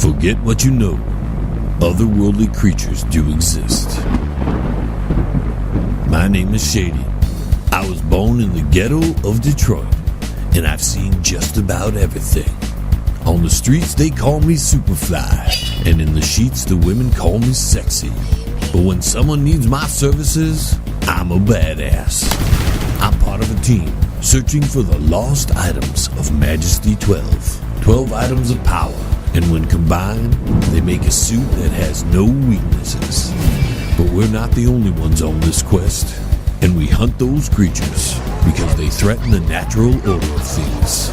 Forget what you know. Otherworldly creatures do exist. My name is Shady. I was born in the ghetto of Detroit, and I've seen just about everything. On the streets they call me Superfly, and in the sheets the women call me sexy. But when someone needs my services, I'm a badass. I'm part of a team searching for the lost items of Majesty 12. 12 items of power, and when combined, they make a suit that has no weaknesses. But we're not the only ones on this quest, and we hunt those creatures because they threaten the natural order of things.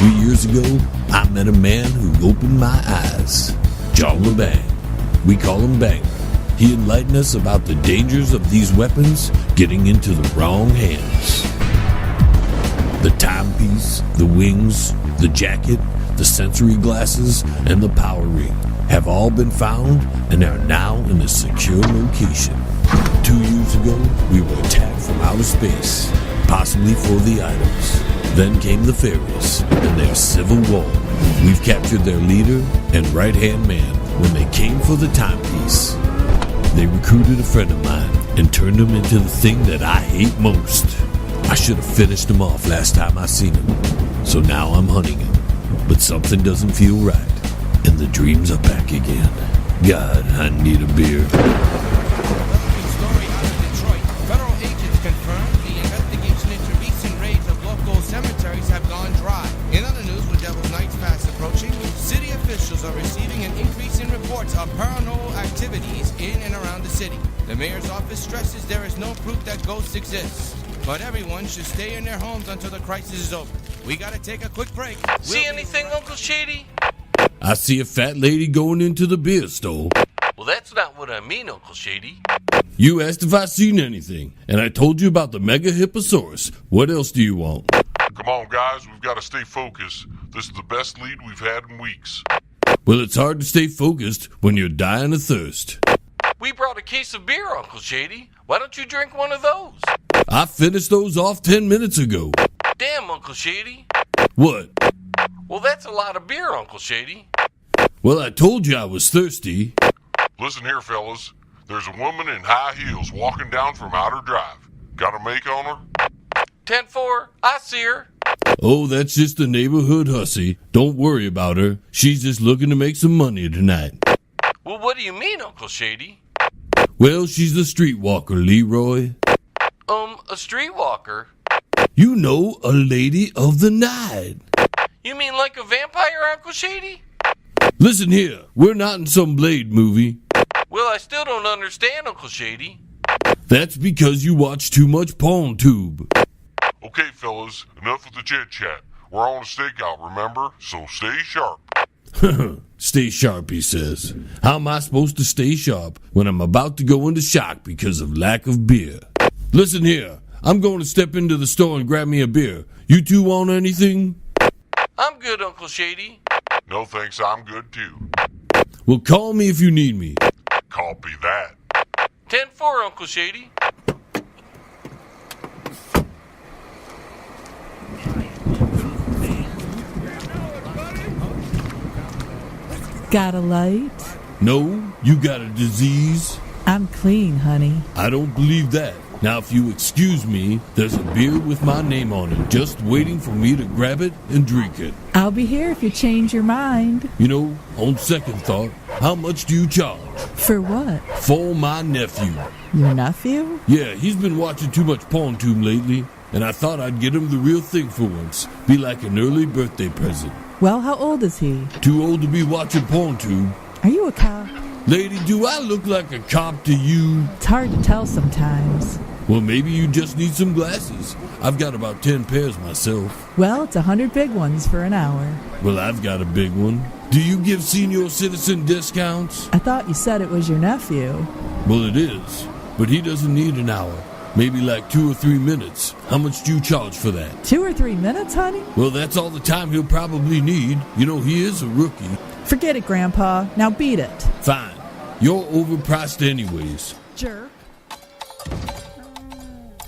3 years ago, I met a man who opened my eyes. John LeBang. We call him Bang. He enlightened us about the dangers of these weapons getting into the wrong hands. The timepiece, the wings, the jacket, the sensory glasses, and the power ring have all been found and are now in a secure location. 2 years ago, we were attacked from outer space, possibly for the items. Then came the fairies and their civil war. We've captured their leader and right-hand man when they came for the timepiece. They recruited a friend of mine and turned him into the thing that I hate most. I should have finished him off last time I seen him, so now I'm hunting him. But something doesn't feel right, and the dreams are back again. God, I need a beer. Story out of Detroit. Federal agents confirm the investigation into recent raids of local cemeteries have gone dry. In other news, with Devil's Night fast approaching, city officials are receiving an increase in reports of paranormal activities in and around the city. The mayor's office stresses there is no proof that ghosts exist, but everyone should stay in their homes until the crisis is over. We gotta take a quick break. See anything, Uncle Shady? I see a fat lady going into the beer store. Well, that's not what I mean, Uncle Shady. You asked if I seen anything, and I told you about the Mega Hipposaurus. What else do you want? Come on, guys, we've got to stay focused. This is the best lead we've had in weeks. Well, it's hard to stay focused when you're dying of thirst. We brought a case of beer, Uncle Shady. Why don't you drink one of those? I finished those off 10 minutes ago. Damn, Uncle Shady. What? Well, that's a lot of beer, Uncle Shady. Well, I told you I was thirsty. Listen here, fellas. There's a woman in high heels walking down from Outer Drive. Got a make on her? 10-4, I see her. Oh, that's just a neighborhood hussy. Don't worry about her. She's just looking to make some money tonight. Well, what do you mean, Uncle Shady? Well, she's a streetwalker, Leroy. A streetwalker? You know, a lady of the night. You mean like a vampire, Uncle Shady? Listen here, we're not in some Blade movie. Well, I still don't understand, Uncle Shady. That's because you watch too much PornTube. Okay, fellas, enough with the chit-chat. We're on a stakeout, remember? So stay sharp. Stay sharp, he says. How am I supposed to stay sharp when I'm about to go into shock because of lack of beer? Listen here, I'm going to step into the store and grab me a beer. You two want anything? I'm good, Uncle Shady. No thanks, I'm good too. Well, call me if you need me. Copy that. 10-4, Uncle Shady. Got a light? No, you got a disease? I'm clean, honey. I don't believe that. Now, if you excuse me, there's a beer with my name on it, just waiting for me to grab it and drink it. I'll be here if you change your mind. You know, on second thought, how much do you charge? For what? For my nephew. Your nephew? Yeah, he's been watching too much PornTube lately, and I thought I'd get him the real thing for once. Be like an early birthday present. Well, how old is he? Too old to be watching PornTube. Are you a cop? Lady, do I look like a cop to you? It's hard to tell sometimes. Well, maybe you just need some glasses. I've got about 10 pairs myself. Well, it's 100 big ones for an hour. Well, I've got a big one. Do you give senior citizen discounts? I thought you said it was your nephew. Well, it is, but he doesn't need an hour. Maybe like 2 or 3 minutes. How much do you charge for that? 2 or 3 minutes, honey? Well, that's all the time he'll probably need. You know, he is a rookie. Forget it, Grandpa. Now beat it. Fine. You're overpriced anyways. Jerk.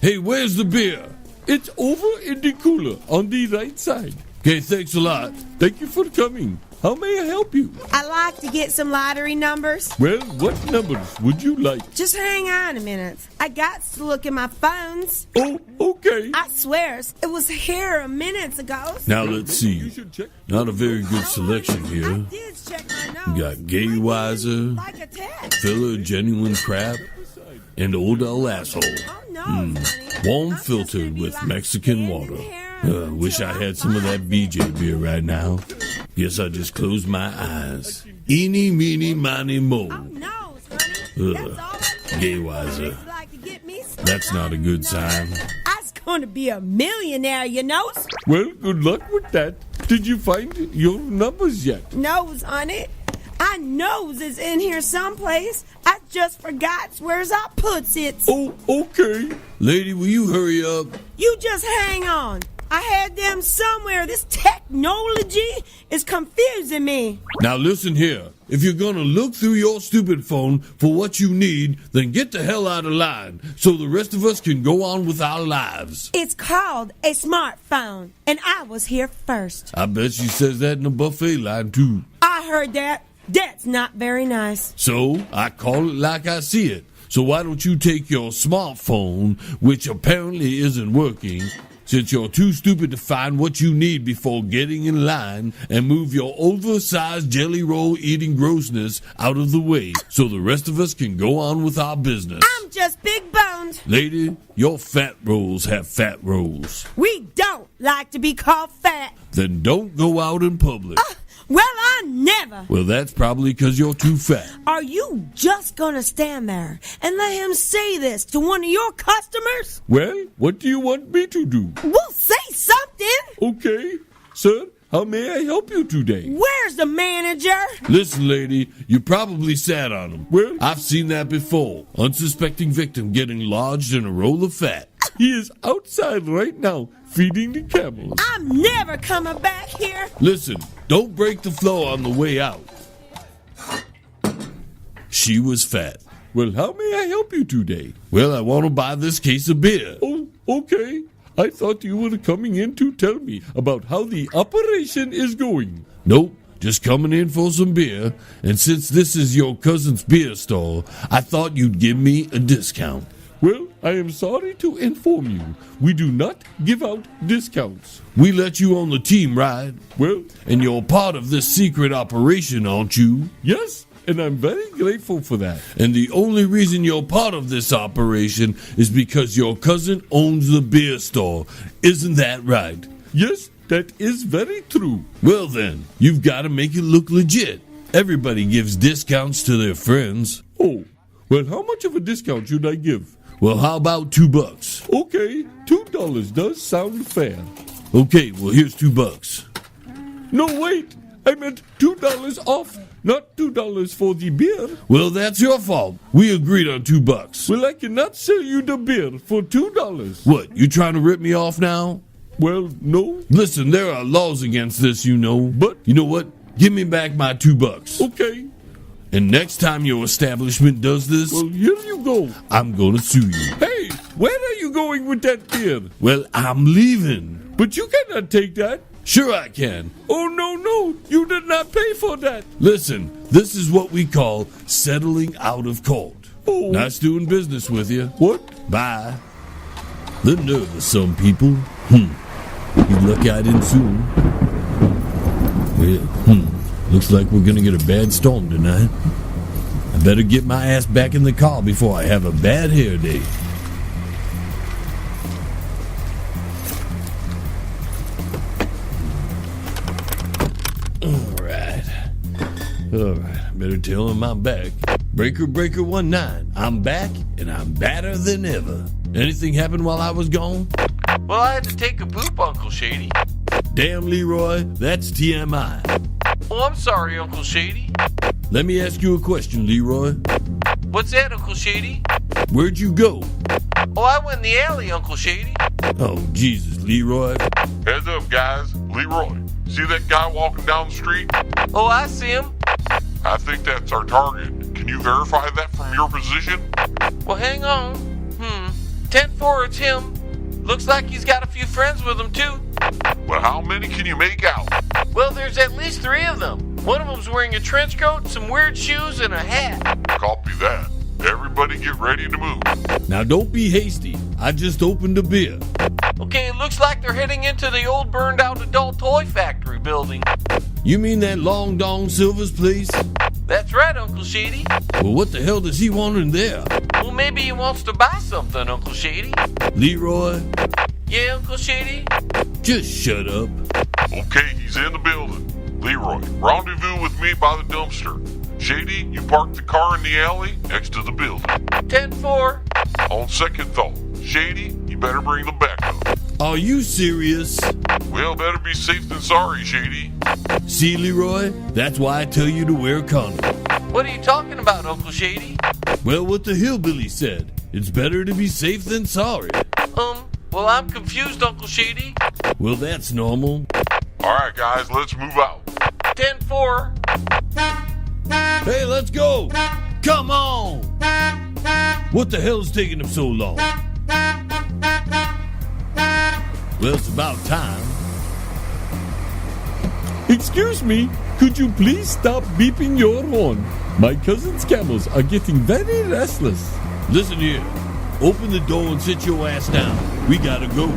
Hey, where's the beer? It's over in the cooler on the right side. Okay, thanks a lot. Thank you for coming. How may I help you? I'd like to get some lottery numbers. Well, what numbers would you like? Just hang on a minute. I got to look at my phones. Oh, okay. I swear, it was here a minute ago. Now let's see. Not a very good selection I here. did check my notes. You got Gay Wiser, Like a test. Filler Genuine Crap, and Old Owl Asshole. Oh, no, honey. Warm I'm just filtered gonna be with like Mexican standing water. here Wish I until had some of that BJ beer right now. Guess I just closed my eyes. Eeny, meeny, miny, mo. Oh, no, honey. Ugh. That's all I Gay need. Wiser. It's like to get me some That's not a good sign. I was going to be a millionaire, you know? Well, good luck with that. Did you find your numbers yet? Knows, honey. I knows it's in here someplace. I just forgot where's I puts it. Oh, okay. Lady, will you hurry up? You just hang on. I had them somewhere. This technology is confusing me. Now listen here. If you're gonna look through your stupid phone for what you need, then get the hell out of line so the rest of us can go on with our lives. It's called a smartphone, and I was here first. I bet she says that in the buffet line too. I heard that. That's not very nice. So, I call it like I see it. So why don't you take your smartphone, which apparently isn't working, since you're too stupid to find what you need before getting in line, and move your oversized jelly roll eating grossness out of the way so the rest of us can go on with our business. I'm just big boned. Lady, your fat rolls have fat rolls. We don't like to be called fat. Then don't go out in public. Well, I never. Well, that's probably because you're too fat. Are you just gonna stand there and let him say this to one of your customers? Well, what do you want me to do? Well, say something. Okay, sir, how may I help you today? Where's the manager? Listen, lady, you probably sat on him. Well, I've seen that before. Unsuspecting victim getting lodged in a roll of fat. He is outside right now, feeding the camels. I'm never coming back here. Listen, don't break the flow on the way out. She was fat. Well, how may I help you today? Well, I want to buy this case of beer. Oh, okay. I thought you were coming in to tell me about how the operation is going. Nope, just coming in for some beer. And since this is your cousin's beer store, I thought you'd give me a discount. Well, I am sorry to inform you, we do not give out discounts. We let you on the team, right? Well, and you're part of this secret operation, aren't you? Yes, and I'm very grateful for that. And the only reason you're part of this operation is because your cousin owns the beer store. Isn't that right? Yes, that is very true. Well then, you've got to make it look legit. Everybody gives discounts to their friends. Oh, well, how much of a discount should I give? Well, how about $2? Okay, $2 does sound fair. Okay, well, here's $2. No, wait, I meant $2 off, not $2 for the beer. Well, that's your fault. We agreed on $2. Well, I cannot sell you the beer for $2. What, you trying to rip me off now? Well, no. Listen, there are laws against this, you know. But, you know what? Give me back my $2. Okay. And next time your establishment does this, well, here you go. I'm gonna sue you. Hey, where are you going with that beer? Well, I'm leaving. But you cannot take that. Sure I can. Oh, no, you did not pay for that. Listen, this is what we call settling out of court. Oh. Nice doing business with you. What? Bye. The nerve of some people. You'd lucky I didn't sue him. Well, looks like we're gonna get a bad storm tonight. I better get my ass back in the car before I have a bad hair day. Alright, better tell him I'm back. Breaker 19, I'm back and I'm badder than ever. Anything happen while I was gone? Well, I had to take a poop, Uncle Shady. Damn, Leroy, that's TMI. Oh, I'm sorry, Uncle Shady. Let me ask you a question, Leroy. What's that, Uncle Shady? Where'd you go? Oh, I went in the alley, Uncle Shady. Oh, Jesus, Leroy. Heads up, guys. Leroy, see that guy walking down the street? Oh, I see him. I think that's our target. Can you verify that from your position? Well, hang on. 10-4, it's him. Looks like he's got a few friends with him, too. But how many can you make out? Well, there's at least 3 of them. One of them's wearing a trench coat, some weird shoes, and a hat. Copy that. Everybody get ready to move. Now don't be hasty. I just opened a beer. Okay, it looks like they're heading into the old burned-out adult toy factory building. You mean that Long Dong Silver's place? That's right, Uncle Shady. Well, what the hell does he want in there? Well, maybe he wants to buy something, Uncle Shady. Leroy? Yeah, Uncle Shady? Just shut up. Okay, he's in the building. Leroy, rendezvous with me by the dumpster. Shady, you park the car in the alley next to the building. 10-4. On second thought, Shady, you better bring the backup. Are you serious? Well, better be safe than sorry, Shady. See, Leroy? That's why I tell you to wear a condom. What are you talking about, Uncle Shady? Well, what the hillbilly said. It's better to be safe than sorry. Well, I'm confused, Uncle Shady. Well, that's normal. All right, guys, let's move out. 10-4. Hey, let's go! Come on! What the hell is taking them so long? Well, it's about time. Excuse me, could you please stop beeping your horn? My cousin's camels are getting very restless. Listen here. Open the door and sit your ass down. We gotta go.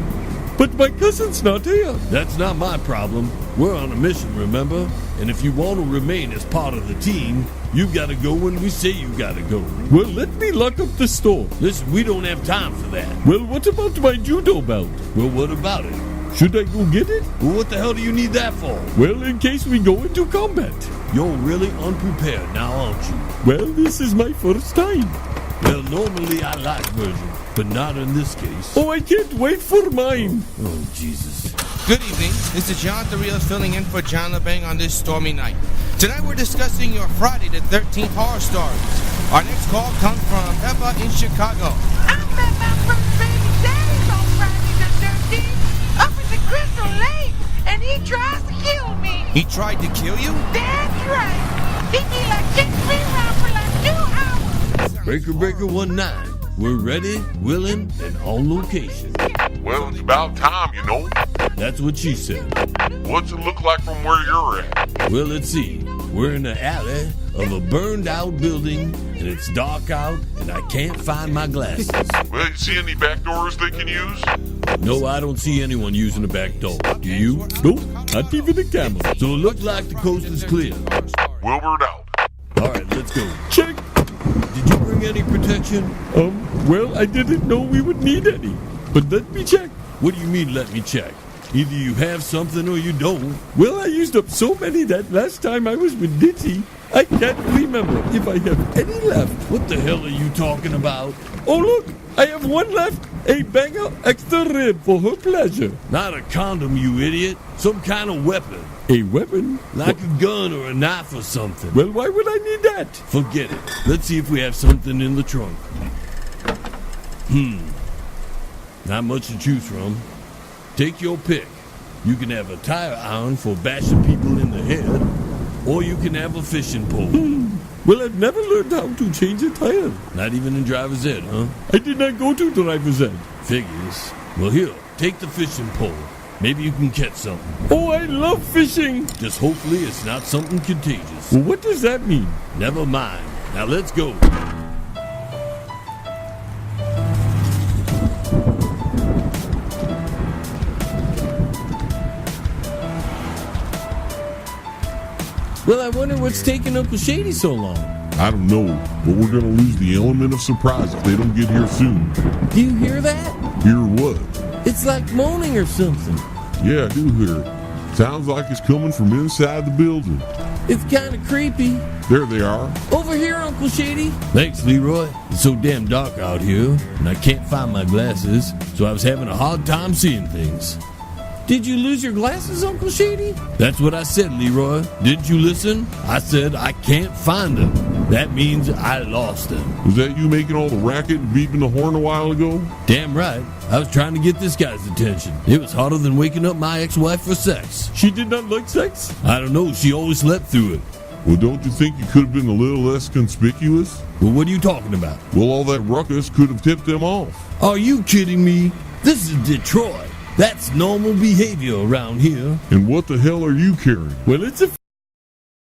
But my cousin's not here. That's not my problem. We're on a mission, remember? And if you want to remain as part of the team, you've got to go when we say you got to go. Well, let me lock up the store. Listen, we don't have time for that. Well, what about my judo belt? Well, what about it? Should I go get it? Well, what the hell do you need that for? Well, in case we go into combat. You're really unprepared now, aren't you? Well, this is my first time. Well, normally I like Virgil, but not in this case. Oh, I can't wait for mine. Oh, Jesus. Good evening. This is John Therios filling in for John LeBang on this stormy night. Tonight we're discussing your Friday the 13th horror stories. Our next call comes from Peppa in Chicago. I met my first baby daddy on Friday the 13th up at the Crystal Lake, and he tries to kill me. He tried to kill you? That's right. He be like kicking me around for like 2 hours. Breaker 19. We're ready, willing, and on location. Well, it's about time, you know. That's what she said. What's it look like from where you're at? Well, let's see. We're in the alley of a burned out building, and it's dark out, and I can't find my glasses. Well, you see any back doors they can use? No, I don't see anyone using the back door. Do you? Nope, not even a camel. So it looks like the coast is clear. Wilbert out. All right, let's go. Check. Did you bring any protection? Well, I didn't know we would need any. But let me check. What do you mean, let me check? Either you have something or you don't. Well, I used up so many that last time I was with Ditty, I can't remember if I have any left. What the hell are you talking about? Oh, look, I have one left. A banger extra rib for her pleasure. Not a condom, you idiot. Some kind of weapon. A weapon? Like a gun or a knife or something. Well, why would I need that? Forget it. Let's see if we have something in the trunk. Not much to choose from. Take your pick. You can have a tire iron for bashing people in the head, or you can have a fishing pole. Well, I've never learned how to change a tire. Not even in driver's ed, huh? I did not go to driver's ed. Figures. Well, here, take the fishing pole. Maybe you can catch something. Oh, I love fishing. Just hopefully it's not something contagious. Well, what does that mean? Never mind. Now let's go. Well, I wonder what's taking Uncle Shady so long. I don't know, but we're gonna lose the element of surprise if they don't get here soon. Do you hear that? Hear what? It's like moaning or something. Yeah, I do hear it. Sounds like it's coming from inside the building. It's kind of creepy. There they are. Over here, Uncle Shady. Thanks, Leroy. It's so damn dark out here, and I can't find my glasses, so I was having a hard time seeing things. Did you lose your glasses, Uncle Shady? That's what I said, Leroy. Didn't you listen? I said I can't find them. That means I lost them. Was that you making all the racket and beeping the horn a while ago? Damn right. I was trying to get this guy's attention. It was harder than waking up my ex-wife for sex. She did not like sex? I don't know. She always slept through it. Well, don't you think you could have been a little less conspicuous? Well, what are you talking about? Well, all that ruckus could have tipped them off. Are you kidding me? This is Detroit. That's normal behavior around here. And what the hell are you carrying? Well, it's a